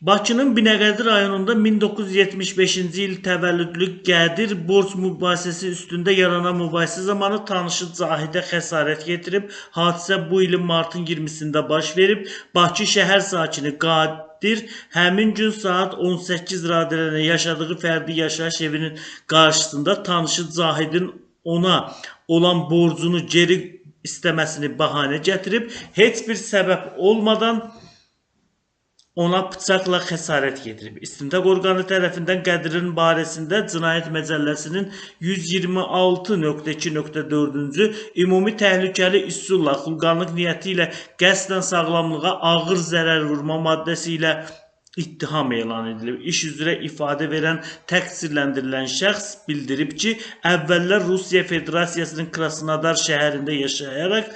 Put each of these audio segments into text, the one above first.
Bakının Binəqədi rayonunda 1975-ci il təvəllüdlü Qədir borc mübahisəsi üstündə yaranan mübahisə zamanı tanışı Zahidə xəsarət yetirib. Hadisə bu ilin martın 20-sində baş verib. Bakı şəhər sakini Qadir həmin gün saat 18 radələrində yaşadığı fərdi yaşayış evinin qarşısında tanışı Zahidin ona olan borcunu geri istəməsini bəhanə gətirib, heç bir səbəb olmadan ona bıçaqla xəsarət yetirib. İstintaq orqanı tərəfindən Qədirin barəsində Cinayət Məcəlləsinin 126.2.4-cü ümumi təhlükəli üsulla xulqanlıq niyyəti ilə qəsdən sağlamlığa ağır zərər vurma maddəsi ilə ittiham elan edilib. İş üzrə ifadə verən təqsirləndirilən şəxs bildirib ki, əvvəllər Rusiya Federasiyasının Krasnodar şəhərində yaşayaraq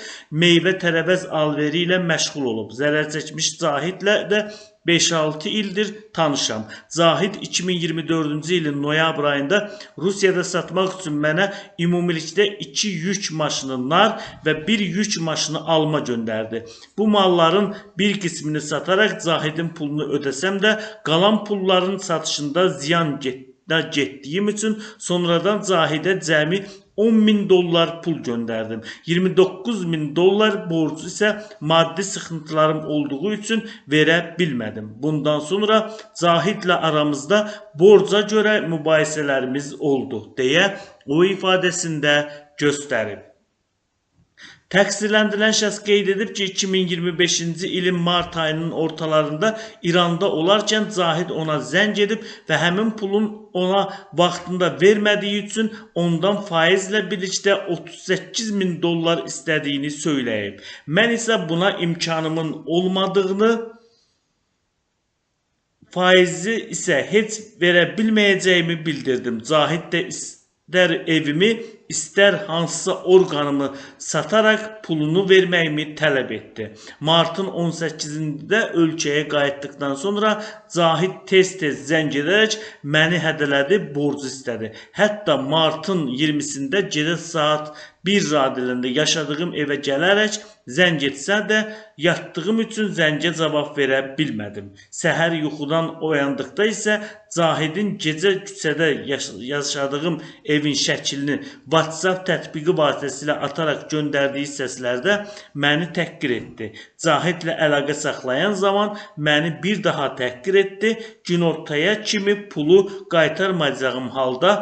meyvə tərəvəz alveri ilə məşğul olub. Zərər çəkmiş Zahidlə də 5-6 ildir tanışam. Zahid 2024-cü ilin noyabr ayında Rusiyada satmaq üçün mənə ümumilikdə 2 yük maşını nar və 1 yük maşını alma göndərdi. Bu malların bir qismini sataraq Zahidin pulunu ödəsəm də qalan pulların satışında ziyan getdiyim üçün sonradan Zahidə cəmi $10.000 pul gönderdim. $29.000 borcu ise maddi sıkıntılarım olduğu için verebilmedim. Bundan sonra Zahid'le aramızda borca göre mübahisələrimiz oldu deyə o ifadesinde gösterib. Təqsirləndirilən şəxs qeyd edib ki, 2025-ci ilin mart ayının ortalarında İranda olarkən Zahid ona zəng edib və həmin pulun ona vaxtında vermədiyi üçün ondan faizlə birlikdə $38.000 istədiyini söyləyib. Mən isə buna imkanımın olmadığını, faizi isə heç verə bilməyəcəyimi bildirdim. Zahid də İstər evimi, istər hansısa orqanımı satarak pulunu verməyimi tələb etdi. Martın 18-də ölkəyə qayıtdıqdan sonra Zahid tez-tez zəng edərək məni hədələdi, borc istədi. Hətta martın 20-sində gecə saat 1 radələrində yaşadığım evə gələrək zəng etsə də yatdığım üçün zəngə cavab verə bilmədim. Səhər yuxudan oyandıqda isə Zahidin gecə küçədə yaşadığım evin şəklini WhatsApp tətbiqi vasitəsilə ataraq göndərdiyi səslərdə məni təhqir etdi. Zahidlə əlaqə saxlayan zaman məni bir daha təhqir etdi. Günortaya kimi pulu qaytarmayacağım halda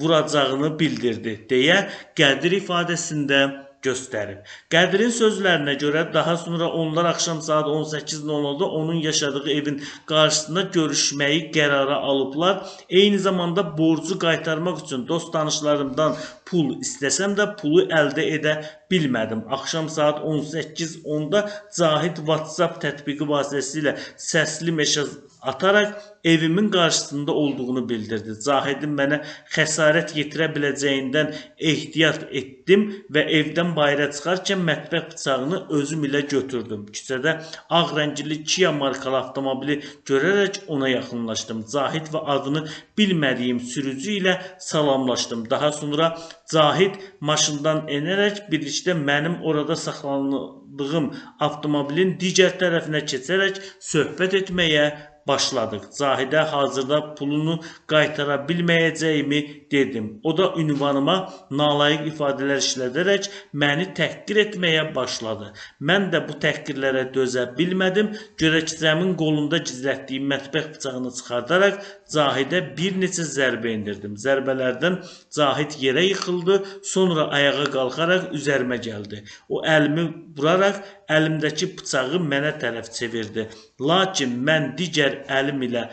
vuracağını bildirdi deyə Qədir ifadəsində göstərib. Qədirin sözlərinə görə daha sonra onlar axşam saat 18:00-da onun yaşadığı evin qarşısında görüşməyi qərara alıblar. Eyni zamanda borcu qaytarmaq üçün dost tanışlarımdan pul istəsəm də pulu əldə edə bilmədim. Axşam saat 18:10-da Zahid WhatsApp tətbiqi vasitəsilə səsli mesaj ataraq evimin qarşısında olduğunu bildirdi. Zahidin mənə xəsarət yetirə biləcəyindən ehtiyat etdim və evdən bayıra çıxarkən mətbəx bıçağını özüm ilə götürdüm. Küçədə ağ rəngli Kia markalı avtomobili görərək ona yaxınlaşdım. Zahid və adını bilmədiyim sürücü ilə salamlaşdım. Daha sonra Zahid maşından enərək birlikdə mənim orada saxlandığım avtomobilin digər tərəfinə keçərək söhbət etməyə başladıq. Zahidə hazırda pulunu qaytara bilməyəcəyimi dedim. O da ünvanıma nalayiq ifadələr işlədərək məni təhqir etməyə başladı. Mən də bu təhqirlərə dözə bilmədim. Görəkcəmin qolunda gizlətdiyim mətbəx bıçağını çıxardaraq Zahidə bir neçə zərbə indirdim. Zərbələrdən Zahid yerə yıxıldı, sonra ayağa qalxaraq üzərimə gəldi. O əlimi vuraraq əlimdəki bıçağı mənə tərəf çevirdi. Lakin mən digər əlim ilə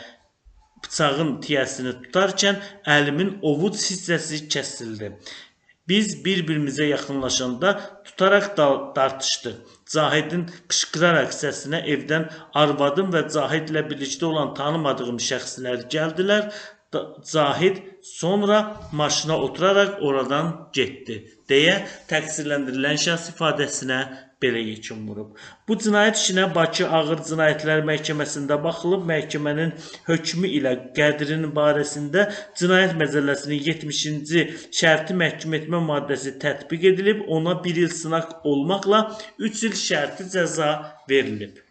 bıçağın tiyəsini tutarkən əlimin ovuc hissəsi kəsildi. Biz bir-birimizə yaxınlaşanda tutaraq dartışdıq. Zahidin qışqıraraq səsinə evdən arvadım və Zahidlə birlikdə olan tanımadığım şəxslər gəldilər. Zahid sonra maşına oturaraq oradan getdi deyə təqsirləndirilən şəxs ifadəsinə belə yekun vurub. Bu cinayət işinə Bakı Ağır Cinayətlər Məhkəməsində baxılıb. Məhkəmənin hökmü ilə Qədirin barəsində Cinayət Məcəlləsinin 70-ci şərti məhkum etmə maddəsi tətbiq edilib. Ona 1 il sınaq olmaqla 3 il şərti cəza verilib.